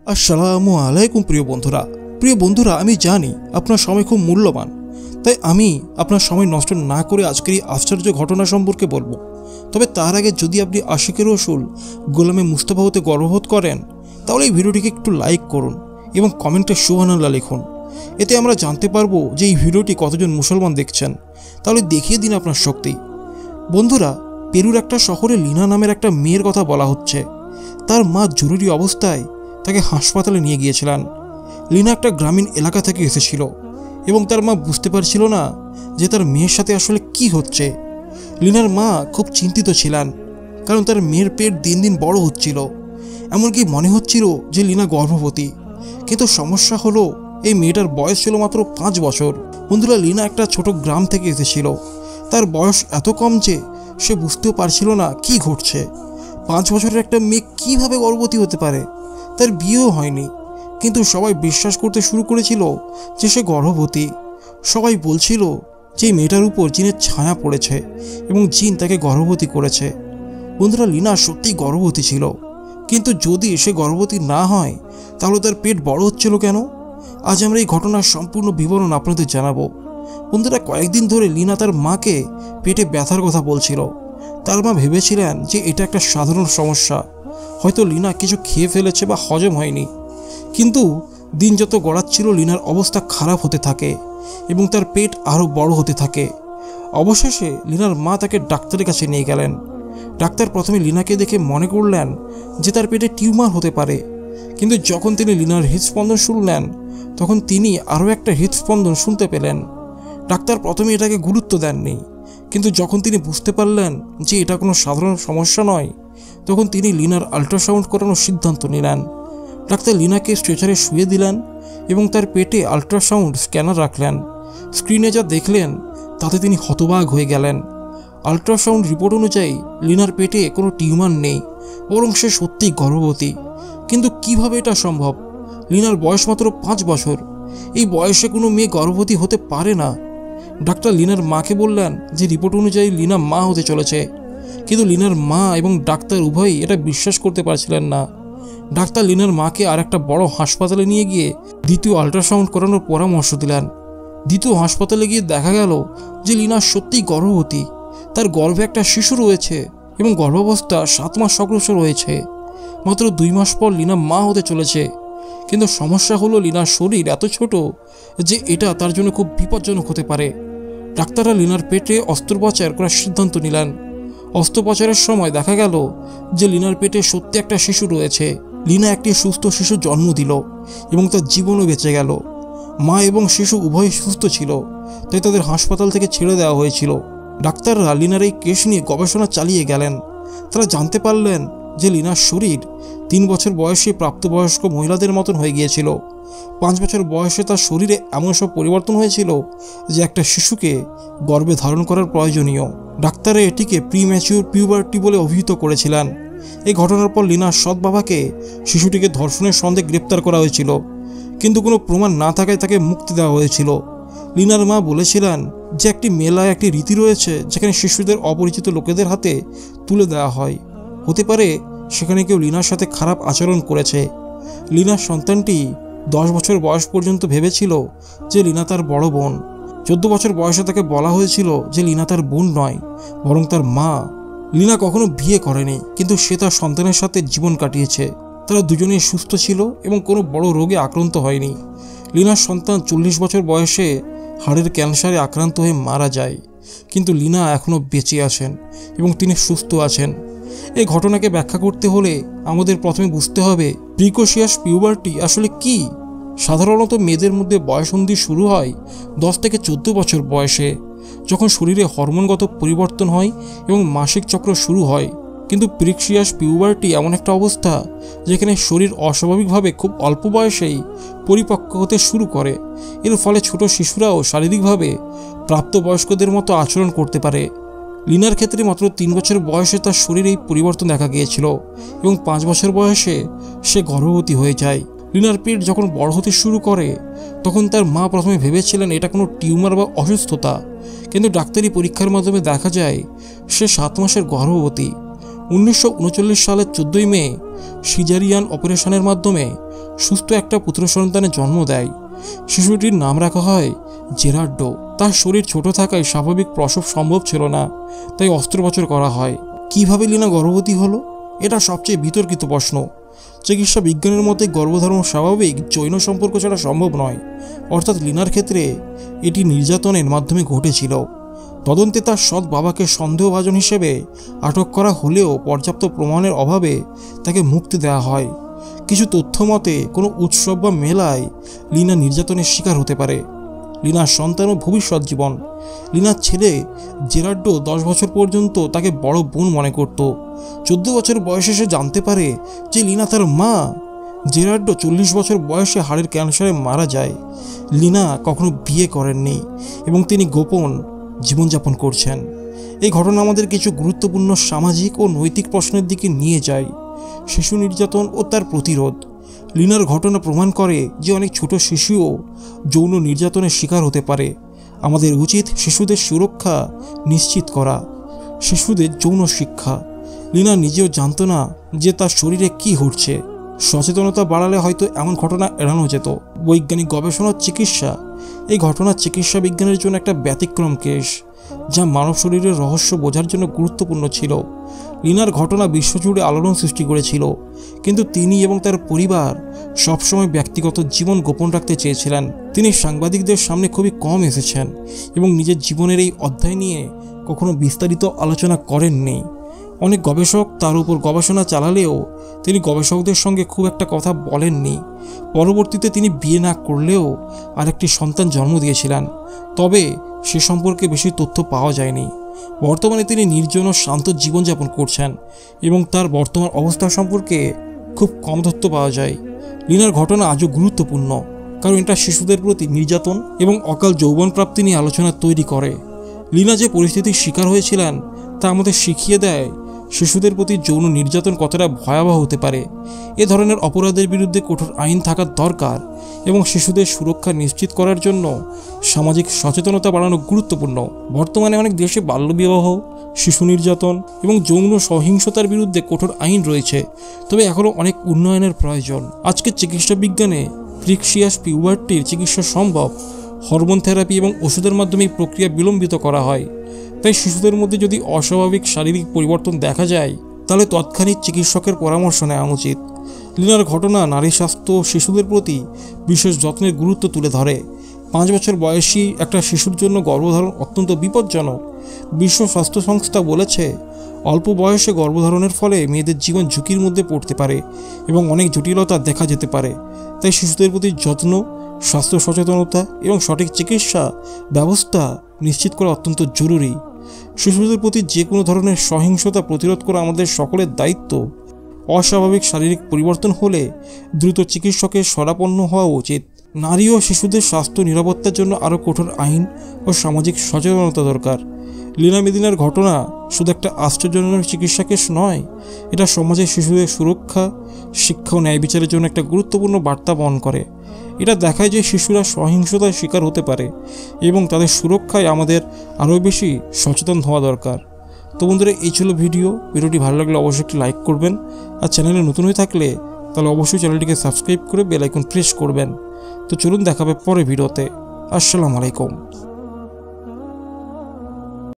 আসসালামু আলাইকুম প্রিয় বন্ধুরা আমি জানি আপনার সময় খুব মূল্যবান, তাই আমি আপনার সময় নষ্ট না করে আজকের এই আশ্চর্য ঘটনা সম্পর্কে বলবো। তবে তার আগে যদি আপনি আশিকের রসুল গোলামে মুস্তাফা হতে গর্ববোধ করেন, তাহলে এই ভিডিওটিকে একটু লাইক করুন এবং কমেন্টে সুবহানাল্লাহ লিখুন। এতে আমরা জানতে পারবো যে এই ভিডিওটি কতজন মুসলমান দেখছেন। তাহলে দেখিয়ে দিন আপনার শক্তি। বন্ধুরা, পেরুর একটা শহরে লিনা নামের একটা মেয়ের কথা বলা হচ্ছে। তার মা জরুরি অবস্থায় তাকে হাসপাতালে নিয়ে গিয়েছিলেন। লিনা একটা গ্রামীণ এলাকা থেকে এসেছিল এবং তার মা বুঝতে পারছিল না যে তার মেয়ের সাথে আসলে কি হচ্ছে। লিনার মা খুব চিন্তিত ছিলেন, কারণ তার মেয়ের পেট দিন দিন বড় হচ্ছিল। এমনকি মনে হচ্ছিল যে লিনা গর্ভবতী। কিন্তু সমস্যা হলো এই মেয়েটার বয়স ছিল মাত্র 5 বছর। বন্ধুরা, লিনা একটা ছোট গ্রাম থেকে এসেছিল। তার বয়স এত কম যে সে বুঝতেও পারছিল না কি ঘটছে। 5 বছরের একটা মেয়ে কিভাবে গর্ভবতী হতে পারে? তার বিয়েও হয়নি, কিন্তু সবাই বিশ্বাস করতে শুরু করেছিল যে সে গর্ভবতী। সবাই বলছিল যে মেয়েটার উপর জিনের ছায়া পড়েছে এবং জিন তাকে গর্ভবতী করেছে। বন্ধুরা, লিনা সত্যিই গর্ভবতী ছিল, কিন্তু যদি সে গর্ভবতী না হয় তাহলে তার পেট বড় হচ্ছিল কেন? আজ আমরা এই ঘটনার সম্পূর্ণ বিবরণ আপনাদের জানাবো। বন্ধুরা, কয়েকদিন ধরে লিনা তার মাকে পেটে ব্যথার কথা বলছিল। তার মা ভেবেছিলেন যে এটা একটা সাধারণ সমস্যা, হয়তো লিনা কিছু খেয়ে ফেলেছে বা হজম হয়নি। কিন্তু দিন যত গড়াচ্ছিল লিনার অবস্থা খারাপ হতে থাকে এবং তার পেট আরও বড় হতে থাকে। অবশেষে লিনার মা তাকে ডাক্তারের কাছে নিয়ে গেলেন। ডাক্তার প্রথমে লিনাকে দেখে মনে করলেন যে তার পেটে টিউমার হতে পারে, কিন্তু যখন তিনি লিনার হৃদস্পন্দন শুনলেন তখন তিনি আরও একটা হৃদস্পন্দন শুনতে পেলেন। ডাক্তার প্রথমে এটাকে গুরুত্ব দেননি, কিন্তু যখন তিনি বুঝতে পারলেন যে এটা কোনো সাধারণ সমস্যা নয়, তখন তিনি লিনার আল্ট্রাসাউন্ড করানোর সিদ্ধান্ত নিলেন। ডাক্তার লিনাকে স্ট্রেচারে শুয়ে দিলেন এবং তার পেটে আল্ট্রাসাউন্ড স্ক্যানার রাখলেন। স্ক্রিনে যা দেখলেন তাতে তিনি হতবাক হয়ে গেলেন। আল্ট্রাসাউন্ড রিপোর্ট অনুযায়ী লিনার পেটে কোনো টিউমার নেই, বরং সে সত্যিই গর্ভবতী। কিন্তু কিভাবে এটা সম্ভব? লিনার বয়স মাত্র 5 বছর। এই বয়সে কোনো মেয়ে গর্ভবতী হতে পারে না। ডাক্তার লিনার মাকে বললেন যে রিপোর্ট অনুযায়ী লিনা মা হতে চলেছে, কিন্তু লিনার মা এবং ডাক্তার উভয়ই এটা বিশ্বাস করতে পারছিলেন না। ডাক্তার লিনার মাকে আর একটা বড় হাসপাতালে নিয়ে গিয়ে দ্বিতীয় আল্ট্রাসাউন্ড করানোর পরামর্শ দিলেন। দ্বিতীয় হাসপাতালে গিয়ে দেখা গেল যে লিনা সত্যিই গর্ভবতী। তার গর্ভে একটা শিশু রয়েছে এবং গর্ভাবস্থা 7 মাস অগ্রসর হয়েছে। মাত্র 2 মাস পর লিনা মা হতে চলেছে। কিন্তু সমস্যা হলো লিনার শরীর এত ছোট যে এটা তার জন্য খুব বিপজ্জনক হতে পারে। ডাক্তাররা লিনার পেটে অস্ত্রোপচার করার সিদ্ধান্ত নিলেন। অস্ত্রোপচারের সময় দেখা গেল যে লিনার পেটে সত্যি একটা শিশু রয়েছে। লিনা একটি সুস্থ শিশু জন্ম দিল এবং তার জীবনও বেঁচে গেল। মা এবং শিশু উভয়ই সুস্থ ছিল, তাই তাদের হাসপাতাল থেকে ছেড়ে দেওয়া হয়েছিল। ডাক্তাররা লিনার এই কেস নিয়ে গবেষণা চালিয়ে গেলেন। তারা জানতে পারলেন যে লিনার শরীর 3 বছর বয়সী প্রাপ্তবয়স্ক মহিলাদের মতন হয়ে গিয়েছিল। 5 বছর বয়সে তার শরীরে এমন সব পরিবর্তন হয়েছিল যে একটা শিশুকে গর্ভে ধারণ করার প্রয়োজনীয়। ডাক্তারে এটিকে প্রিম্যাচিউর পিউবার্টি বলে অভিহিত করেছিলেন। এই ঘটনার পর লিনার সৎ বাবাকে শিশুটিকে ধর্ষণের সন্দেহে গ্রেপ্তার করা হয়েছিল, কিন্তু কোনো প্রমাণ না থাকায় তাকে মুক্তি দেওয়া হয়েছিল। লিনার মা বলেছিলেন যে একটি মেলায় একটি রীতি রয়েছে যেখানে শিশুদের অপরিচিত লোকেদের হাতে তুলে দেওয়া হয়। হতে পারে সেখানে কেউ লিনার সাথে খারাপ আচরণ করেছে। লিনার সন্তানটি 10 বছর বয়স পর্যন্ত ভেবেছিল যে লিনা তার বড় বোন। 14 বছর বয়সে তাকে বলা হয়েছিল যে লিনা তার বোন নয়, বরং তার মা। লিনা কখনো বিয়ে করেনি, কিন্তু সে তার সন্তানের সাথে জীবন কাটিয়েছে। তারা দুজনেই সুস্থ ছিল এবং কোনো বড় রোগে আক্রান্ত হয়নি। লিনার সন্তান 40 বছর বয়সে হাড়ের ক্যান্সারে আক্রান্ত হয়ে মারা যায়, কিন্তু লিনা এখনও বেঁচে আছেন এবং তিনি সুস্থ আছেন। এই ঘটনাকে ব্যাখ্যা করতে হলে আমাদের প্রথমে বুঝতে হবে প্রিকোশিয়াস পিউবার্টি আসলে কি। সাধারণত মেয়েদের মধ্যে বয়ঃসন্ধি শুরু হয় 10 থেকে 14 বছর বয়সে, যখন শরীরে হরমোনগত পরিবর্তন হয় এবং মাসিক চক্র শুরু হয়। কিন্তু প্রিকোশিয়াস পিউবার্টি এমন একটা অবস্থা যেখানে শরীর অস্বাভাবিকভাবে খুব অল্প বয়সেই পরিপক্ক হতে শুরু করে। এর ফলে ছোট শিশুরাও শারীরিকভাবে প্রাপ্তবয়স্কদের মতো আচরণ করতে পারে। লিনার ক্ষেত্রে মাত্র 3 বছর বয়সে তার শরীরে এই পরিবর্তন দেখা গিয়েছিল এবং 5 বছর বয়সে সে গর্ভবতী হয়ে যায়। লিনার পেট যখন বড় হতে শুরু করে তখন তার মা প্রথমে ভেবেছিলেন এটা কোনো টিউমার বা অসুস্থতা, কিন্তু ডাক্তারি পরীক্ষার মাধ্যমে দেখা যায় সে 7 মাসের গর্ভবতী। 1939 সালের 14 মে সিজারিয়ান অপারেশনের মাধ্যমে সুস্থ একটা পুত্র সন্তানের জন্ম দেয়। শিশুটির নাম রাখা হয় জেরার্ডো। তার শরীর ছোট থাকায় স্বাভাবিক প্রসব সম্ভব ছিল না, তাই অস্ত্রোপচার করা হয়। কিভাবে লিনা গর্ভবতী হলো, এটা সবচেয়ে বিতর্কিত প্রশ্ন। চিকিৎসা বিজ্ঞানের মতে গর্ভধারণ স্বাভাবিক যৌন সম্পর্ক ছাড়া সম্ভব নয়, অর্থাৎ লিনার ক্ষেত্রে এটি নির্যাতনের মাধ্যমে ঘটেছিল। তদন্তে তার সৎ বাবাকে সন্দেহভাজন হিসেবে আটক করা হলেও পর্যাপ্ত প্রমাণের অভাবে তাকে মুক্তি দেওয়া হয়। কিছু তথ্য মতে কোনো উৎসব বা মেলায় লিনা নির্যাতনের শিকার হতে পারে। লিনার সন্তান ও ভবিষ্যৎ জীবন। লিনার ছেলে জেরার্ডো 10 বছর পর্যন্ত তাকে বড় বোন মনে করত। 14 বছর বয়সে সে জানতে পারে যে লিনা তার মা। জেরার্ডো 40 বছর বয়সে হাড়ের ক্যান্সারে মারা যায়। লিনা কখনো বিয়ে করেননি এবং তিনি গোপন জীবনযাপন করছেন। এই ঘটনা আমাদের কিছু গুরুত্বপূর্ণ সামাজিক ও নৈতিক প্রশ্নের দিকে নিয়ে যায়। শিশু নির্যাতন ও তার প্রতিরোধ। লিনার ঘটনা প্রমাণ করে যে অনেক ছোট শিশুও যৌন নির্যাতনের শিকার হতে পারে। আমাদের উচিত শিশুদের সুরক্ষা নিশ্চিত করা। শিশুদের যৌন শিক্ষা। লিনা নিজেও জানত না যে তার শরীরে কি ঘটছে। সচেতনতা বাড়ালে হয়তো এমন ঘটনা এড়ানো যেত। বৈজ্ঞানিক গবেষণা ও চিকিৎসা। এই ঘটনা চিকিৎসা বিজ্ঞানের জন্য একটা ব্যতিক্রম কেস, যা মানব শরীরের রহস্য বোঝার জন্য গুরুত্বপূর্ণ ছিল। লিনার ঘটনা বিশ্বজুড়ে আলোড়ন সৃষ্টি করেছিল, কিন্তু তিনি এবং তার পরিবার সবসময় ব্যক্তিগত জীবন গোপন রাখতে চেয়েছিলেন। তিনি সাংবাদিকদের সামনে খুবই কম এসেছেন এবং নিজের জীবনের এই অধ্যায় নিয়ে কখনো বিস্তারিত আলোচনা করেননি। অনেক গবেষক তার উপর গবেষণা চালালেও তিনি গবেষকদের সঙ্গে খুব একটা কথা বলেননি। পরবর্তীতে তিনি বিয়ে না করলেও আরেকটি সন্তান জন্ম দিয়েছিলেন, তবে সে সম্পর্কে বেশি তথ্য পাওয়া যায়নি। বর্তমানে তিনি নির্জন ও শান্ত জীবনযাপন করছেন এবং তার বর্তমান অবস্থা সম্পর্কে খুব কম তথ্য পাওয়া যায়। লিনার ঘটনা আজও গুরুত্বপূর্ণ, কারণ এটা শিশুদের প্রতি নির্যাতন এবং অকাল যৌবন প্রাপ্তি নিয়ে আলোচনা তৈরি করে। লিনা যে পরিস্থিতির শিকার হয়েছিলেন তা আমাদের শিখিয়ে দেয় শিশুদের প্রতি যৌন নির্যাতন কতটা ভয়াবহ হতে পারে। এ ধরনের অপরাধের বিরুদ্ধে কঠোর আইন থাকা দরকার এবং শিশুদের সুরক্ষা নিশ্চিত করার জন্য সামাজিক সচেতনতা বাড়ানো গুরুত্বপূর্ণ। বর্তমানে অনেক দেশে বাল্যবিবাহ, শিশু নির্যাতন এবং যৌন সহিংসতার বিরুদ্ধে কঠোর আইন রয়েছে, তবে এখনও অনেক উন্নয়নের প্রয়োজন। আজকের চিকিৎসা বিজ্ঞানে প্রিক্সিয়াস পিউবার্টির চিকিৎসা সম্ভব। হরমোন থেরাপি এবং ওষুধের মাধ্যমে এই প্রক্রিয়া বিলম্বিত করা হয়। তাই শিশুদের মধ্যে যদি অস্বাভাবিক শারীরিক পরিবর্তন দেখা যায় তাহলে তৎক্ষণিক চিকিৎসকের পরামর্শ নেওয়া উচিত। লিনার ঘটনা নারী স্বাস্থ্য ও শিশুদের প্রতি বিশেষ যত্নের গুরুত্ব তুলে ধরে। 5 বছর বয়সী একটা শিশুর জন্য গর্ভধারণ অত্যন্ত বিপজ্জনক। বিশ্ব স্বাস্থ্য সংস্থা বলেছে অল্প বয়সে গর্ভধারণের ফলে মেয়েদের জীবন ঝুঁকির মধ্যে পড়তে পারে এবং অনেক জটিলতা দেখা যেতে পারে। তাই শিশুদের প্রতি যত্ন, স্বাস্থ্য সচেতনতা এবং সঠিক চিকিৎসা ব্যবস্থা নিশ্চিত করা অত্যন্ত জরুরি। শিশুদের প্রতি যে কোনো ধরনের সহিংসতা প্রতিরোধ করা আমাদের সকলের দায়িত্ব। অস্বাভাবিক শারীরিক পরিবর্তন হলে দ্রুত চিকিৎসকের শরণাপন্ন হওয়া উচিত। নারী ও শিশুদের স্বাস্থ্য নিরাপত্তার জন্য আরও কঠোর আইন ও সামাজিক সচেতনতা দরকার। লিনা মেদিনার ঘটনা শুধু একটা আশ্চর্যজনক চিকিৎসা কেস নয়, এটা সমাজে শিশুদের সুরক্ষা, শিক্ষা ও ন্যায় বিচারের জন্য একটা গুরুত্বপূর্ণ বার্তা বহন করে। এটা দেখায় যে শিশুরা সহিংসতার শিকার হতে পারে এবং তাদের সুরক্ষায় আমাদের আরও বেশি সচেতন হওয়া দরকার। তো বন্ধুরা, এই ছিল ভিডিওটি ভালো লাগলে অবশ্যই একটি লাইক করবেন, আর চ্যানেলে নতুন হয়ে থাকলে তাহলে অবশ্যই চ্যানেলটিকে সাবস্ক্রাইব করে বেল আইকন প্রেস করবেন। তো চলুন, দেখাবে পরে ভিডিওতে। আসসালামু আলাইকুম।